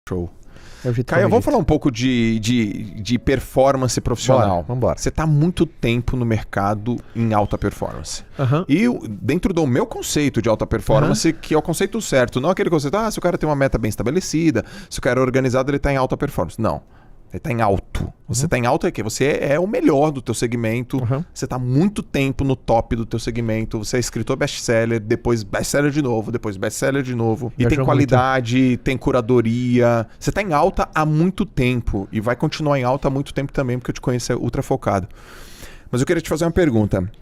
Show. Caio, vamos falar um pouco de performance profissional. Vambora. Você está há muito tempo no mercado em alta performance. E dentro do meu conceito de alta performance, que é o conceito certo, não aquele conceito, se o cara tem uma meta bem estabelecida, se o cara é organizado, ele está em alta performance. Não. Ele está em alto. Você está em alto é que você é o melhor do teu segmento. Você está há muito tempo no top do teu segmento. Você é escritor best-seller, depois best-seller de novo, depois best-seller de novo. E tem qualidade, tem curadoria. Você está em alta há muito tempo. E vai continuar em alta há muito tempo também, porque eu te conheço ultra focado. Mas eu queria te fazer uma pergunta.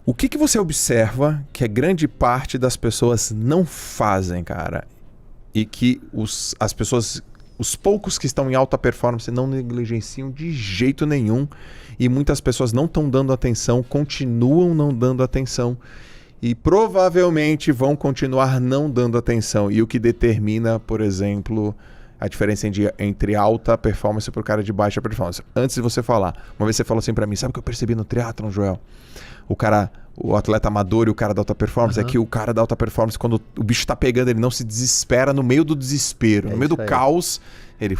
O que você observa que a grande parte das pessoas não fazem, cara? E que as pessoas... Os poucos que estão em alta performance não negligenciam de jeito nenhum e muitas pessoas não estão dando atenção, continuam não dando atenção e provavelmente vão continuar não dando atenção. E o que determina, por exemplo, a diferença entre alta performance para o cara de baixa performance. Antes de você falar, uma vez você falou assim para mim, sabe o que eu percebi no triatlon, Joel? O atleta amador e o cara da alta performance, é que o cara da alta performance, quando o bicho tá pegando, ele não se desespera no meio do desespero, no meio do caos, ele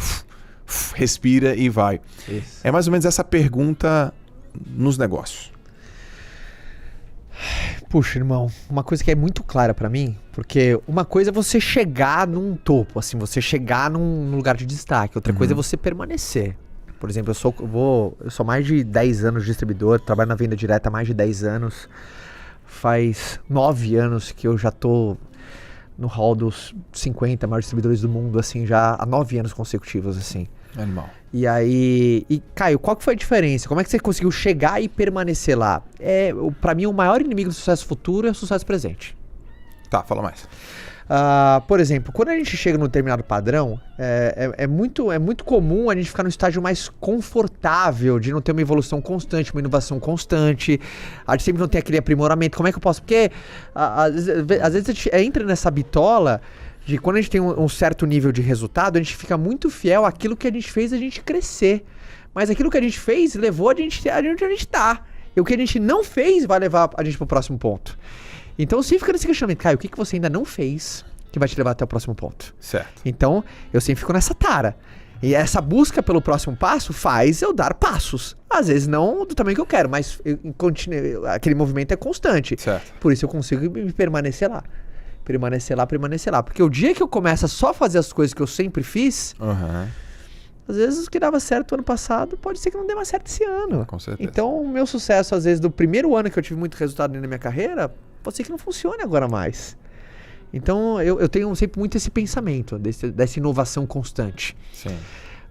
respira e vai. Isso. É mais ou menos essa pergunta nos negócios. Puxa, irmão, uma coisa que é muito clara pra mim, porque uma coisa é você chegar num topo, assim, você chegar num lugar de destaque, outra coisa é você permanecer. Por exemplo, eu sou mais de 10 anos distribuidor, trabalho na venda direta há mais de 10 anos. Faz 9 anos que eu já tô no hall dos 50 maiores distribuidores do mundo, assim, já há 9 anos consecutivos, assim. Animal. E aí... Caio, qual que foi a diferença? Como é que você conseguiu chegar e permanecer lá? Pra mim, o maior inimigo do sucesso futuro é o sucesso presente. Tá, fala mais. Por exemplo, quando a gente chega num determinado padrão, é muito comum a gente ficar num estágio mais confortável, de não ter uma evolução constante, uma inovação constante, a gente sempre não tem aquele aprimoramento. Como é que eu posso? Porque às vezes a gente entra nessa bitola de quando a gente tem um certo nível de resultado, a gente fica muito fiel àquilo que a gente fez a gente crescer. Mas aquilo que a gente fez levou a gente onde a gente tá. E o que a gente não fez vai levar a gente pro próximo ponto. Então, sempre fica nesse questionamento, Caio, o que você ainda não fez que vai te levar até o próximo ponto? Certo. Então, eu sempre fico nessa tara. E essa busca pelo próximo passo faz eu dar passos. Às vezes não do tamanho que eu quero, mas aquele movimento é constante. Certo. Por isso eu consigo permanecer lá. Permanecer lá. Porque o dia que eu começo a só fazer as coisas que eu sempre fiz... Às vezes o que dava certo ano passado pode ser que não dê mais certo esse ano. Com certeza. Então, o meu sucesso, às vezes, do primeiro ano que eu tive muito resultado na minha carreira, pode ser que não funcione agora mais. Então, eu tenho sempre muito esse pensamento, dessa inovação constante. Sim.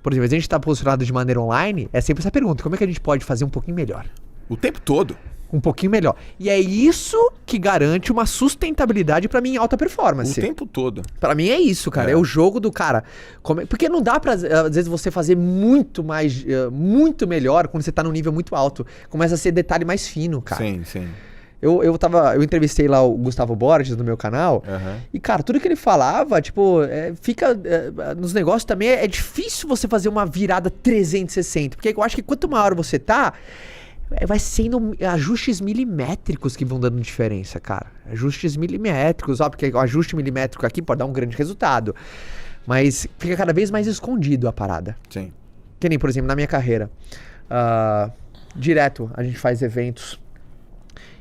Por exemplo, a gente está posicionado de maneira online, é sempre essa pergunta, como é que a gente pode fazer um pouquinho melhor? O tempo todo. Um pouquinho melhor. E é isso que garante uma sustentabilidade pra mim em alta performance. O tempo todo. Pra mim é isso, cara. É o jogo do cara. Porque não dá pra, às vezes, você fazer muito melhor quando você tá num nível muito alto. Começa a ser detalhe mais fino, cara. Sim, sim. Eu entrevistei lá o Gustavo Borges no meu canal. E, cara, tudo que ele falava, tipo, nos negócios também é difícil você fazer uma virada 360. Porque eu acho que quanto maior você tá, vai sendo ajustes milimétricos que vão dando diferença, cara. Ajustes milimétricos, porque o ajuste milimétrico aqui pode dar um grande resultado. Mas fica cada vez mais escondido a parada. Sim. Que nem, por exemplo, na minha carreira. Direto, a gente faz eventos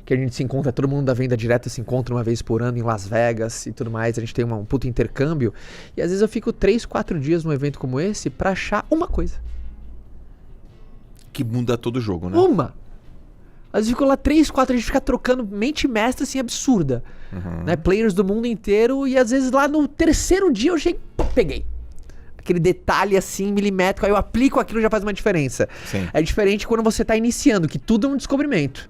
que a gente se encontra, todo mundo da venda direta se encontra uma vez por ano em Las Vegas e tudo mais. A gente tem um puto intercâmbio. E às vezes eu fico 3, 4 dias num evento como esse pra achar uma coisa. Que muda todo o jogo, né? Uma! Às vezes ficou lá 3, 4, a gente fica trocando mente mestra assim, absurda. Né? Players do mundo inteiro. E às vezes lá no terceiro dia eu cheguei, peguei. Aquele detalhe assim, milimétrico. Aí eu aplico aquilo e já faz uma diferença. Sim. É diferente quando você tá iniciando, que tudo é um descobrimento.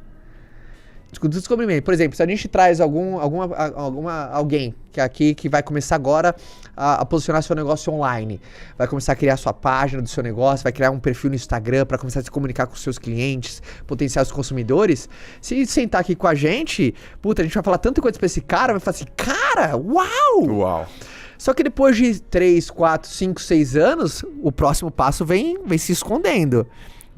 Descobrimento. Por exemplo, se a gente traz alguém que aqui que vai começar agora a posicionar seu negócio online, vai começar a criar sua página do seu negócio, vai criar um perfil no Instagram para começar a se comunicar com seus clientes, potenciais consumidores. Se sentar aqui com a gente, a gente vai falar tanta coisa pra esse cara, vai falar assim, cara, uau! Uau! Só que depois de 3, 4, 5, 6 anos, o próximo passo vem se escondendo.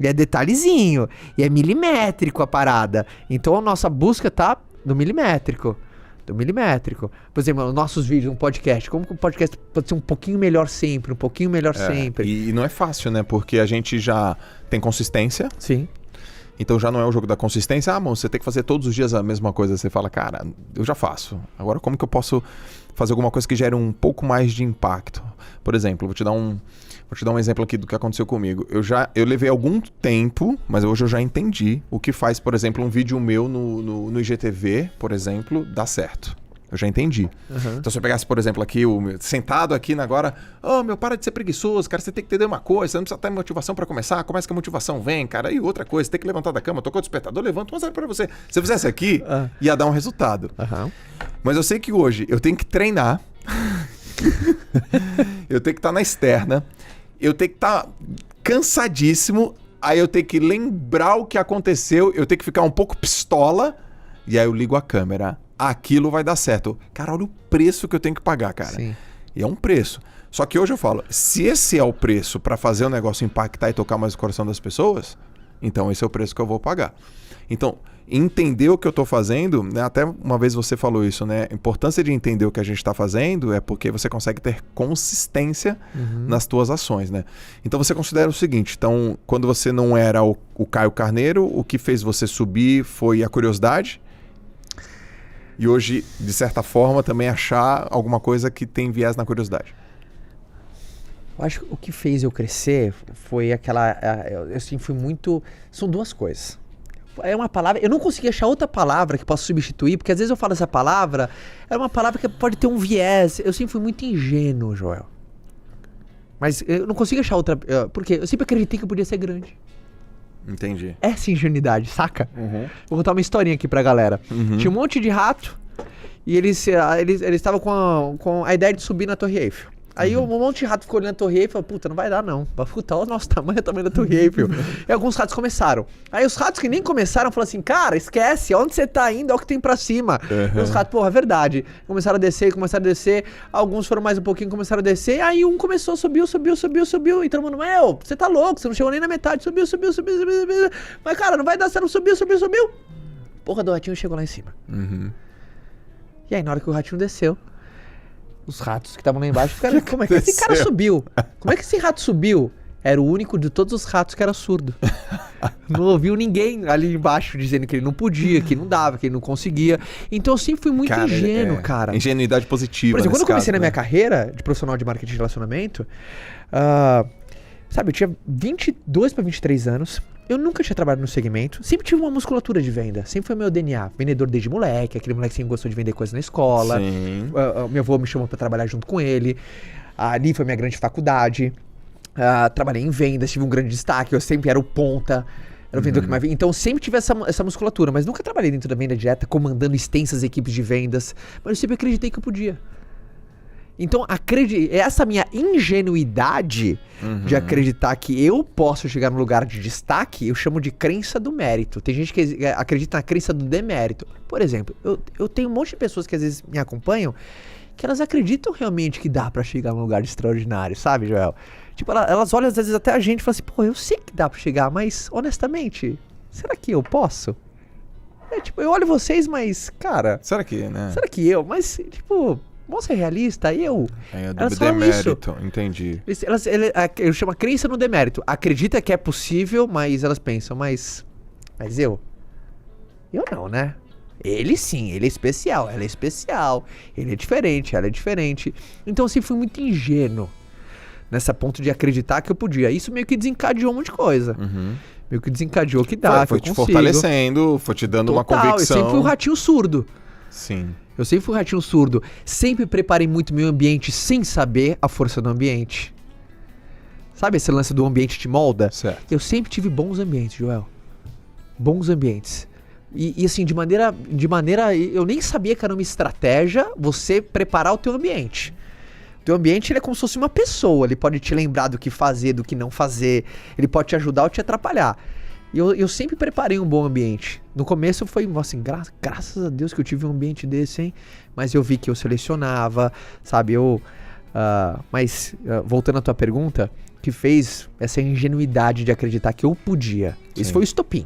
E é detalhezinho, e é milimétrico a parada. Então a nossa busca tá no milimétrico. do milimétrico. Por exemplo, os nossos vídeos, um podcast. Como que um podcast pode ser um pouquinho melhor sempre, um pouquinho melhor sempre? E não é fácil, né? Porque a gente já tem consistência. Sim. Então já não é o jogo da consistência. Mano, você tem que fazer todos os dias a mesma coisa. Você fala, cara, eu já faço. Agora como que eu posso fazer alguma coisa que gere um pouco mais de impacto? Por exemplo, vou te dar um exemplo aqui do que aconteceu comigo. Eu levei algum tempo, mas hoje eu já entendi o que faz, por exemplo, um vídeo meu no IGTV, por exemplo, dar certo. Eu já entendi. Uhum. Então se eu pegasse, por exemplo, aqui, sentado aqui agora, para de ser preguiçoso, cara, você tem que entender uma coisa, você não precisa ter motivação pra começar, começa que a motivação vem, cara. E outra coisa, você tem que levantar da cama, tocou o despertador, levanta, mas pra você. Se eu fizesse aqui, ia dar um resultado. Uhum. Mas eu sei que hoje eu tenho que treinar, eu tenho que estar na externa, eu tenho que estar cansadíssimo, aí eu tenho que lembrar o que aconteceu, eu tenho que ficar um pouco pistola, e aí eu ligo a câmera. Aquilo vai dar certo. Cara, olha o preço que eu tenho que pagar, cara. Sim. E é um preço. Só que hoje eu falo, se esse é o preço para fazer o negócio impactar e tocar mais o coração das pessoas, então esse é o preço que eu vou pagar. Então, entender o que eu tô fazendo, né? Até uma vez você falou isso, né? A importância de entender o que a gente tá fazendo é porque você consegue ter consistência nas tuas ações, né? Então você considera o seguinte, então, quando você não era o Caio Carneiro, o que fez você subir foi a curiosidade? E hoje, de certa forma, também achar alguma coisa que tem viés na curiosidade. Eu acho que o que fez eu crescer foi aquela... Eu assim, fui muito... São duas coisas. É uma palavra... Eu não consegui achar outra palavra que possa substituir, porque às vezes eu falo essa palavra, é uma palavra que pode ter um viés. Eu sempre fui muito ingênuo, Joel. Mas eu não consigo achar outra... Porque eu sempre acreditei que eu podia ser grande. Entendi. Essa ingenuidade, saca? Vou contar uma historinha aqui pra galera. Tinha um monte de rato e eles estavam com a ideia de subir na Torre Eiffel. Aí um monte de rato ficou olhando a Torre Eiffel e falou, puta, não vai dar não. Puta, olha o nosso tamanho, o tamanho da Torre Eiffel. E alguns ratos começaram. Aí os ratos que nem começaram falaram assim, cara, esquece, onde você tá indo, é o que tem pra cima. E os ratos, porra, é verdade. Começaram a descer. Alguns foram mais um pouquinho, começaram a descer. Aí um começou, subiu. E todo mundo, você tá louco, você não chegou nem na metade. Subiu. Mas cara, não vai dar, você não subiu. Porra do ratinho chegou lá em cima. E aí na hora que o ratinho desceu, os ratos que estavam lá embaixo ficaram, como é que esse cara subiu? Como é que esse rato subiu? Era o único de todos os ratos que era surdo. Não ouviu ninguém ali embaixo dizendo que ele não podia, que não dava, que ele não conseguia. Então eu sempre fui muito ingênuo, cara. Ingenuidade positiva. Por exemplo, quando eu comecei na minha carreira de profissional de marketing de relacionamento, sabe, eu tinha 22 para 23 anos. Eu nunca tinha trabalhado no segmento, sempre tive uma musculatura de venda, sempre foi meu DNA, vendedor desde moleque, aquele moleque que sempre gostou de vender coisas na escola. Meu avô me chamou pra trabalhar junto com ele, ali foi minha grande faculdade, trabalhei em vendas, tive um grande destaque, eu sempre era o ponta, era o vendedor que mais vendia, então sempre tive essa musculatura, mas nunca trabalhei dentro da venda direta, comandando extensas equipes de vendas, mas eu sempre acreditei que eu podia. Então, essa minha ingenuidade de acreditar que eu posso chegar num lugar de destaque, eu chamo de crença do mérito. Tem gente que acredita na crença do demérito. Por exemplo, eu tenho um monte de pessoas que às vezes me acompanham que elas acreditam realmente que dá pra chegar num lugar extraordinário, sabe, Joel? Tipo, elas olham às vezes até a gente e falam assim, pô, eu sei que dá pra chegar, mas honestamente, será que eu posso? Tipo, eu olho vocês, mas, cara... Será que, né? Será que eu? Mas, tipo... Vamos ser realistas, elas falam demérito, isso. Entendi. Eu chamo a crença no demérito. Acredita que é possível, mas elas pensam, mas eu? Eu não, né? Ele sim, ele é especial, ela é especial. Ele é diferente, ela é diferente. Então assim, fui muito ingênuo nessa ponto de acreditar que eu podia. Isso meio que desencadeou um monte de coisa. Meio que desencadeou que dá, foi te fortalecendo, foi te dando uma convicção. Eu sempre fui um ratinho surdo. Sim. Eu sempre fui um ratinho surdo. Sempre preparei muito meu ambiente sem saber a força do ambiente. Sabe esse lance do ambiente te molda? Certo. Eu sempre tive bons ambientes, Joel. Bons ambientes. E assim, de maneira... Eu nem sabia que era uma estratégia você preparar o teu ambiente. O teu ambiente, ele é como se fosse uma pessoa. Ele pode te lembrar do que fazer, do que não fazer. Ele pode te ajudar ou te atrapalhar. E eu sempre preparei um bom ambiente. No começo foi assim, graças a Deus que eu tive um ambiente desse, hein? Mas eu vi que eu selecionava, sabe? Mas, voltando à tua pergunta, que fez essa ingenuidade de acreditar que eu podia. Sim. Isso foi o estopim.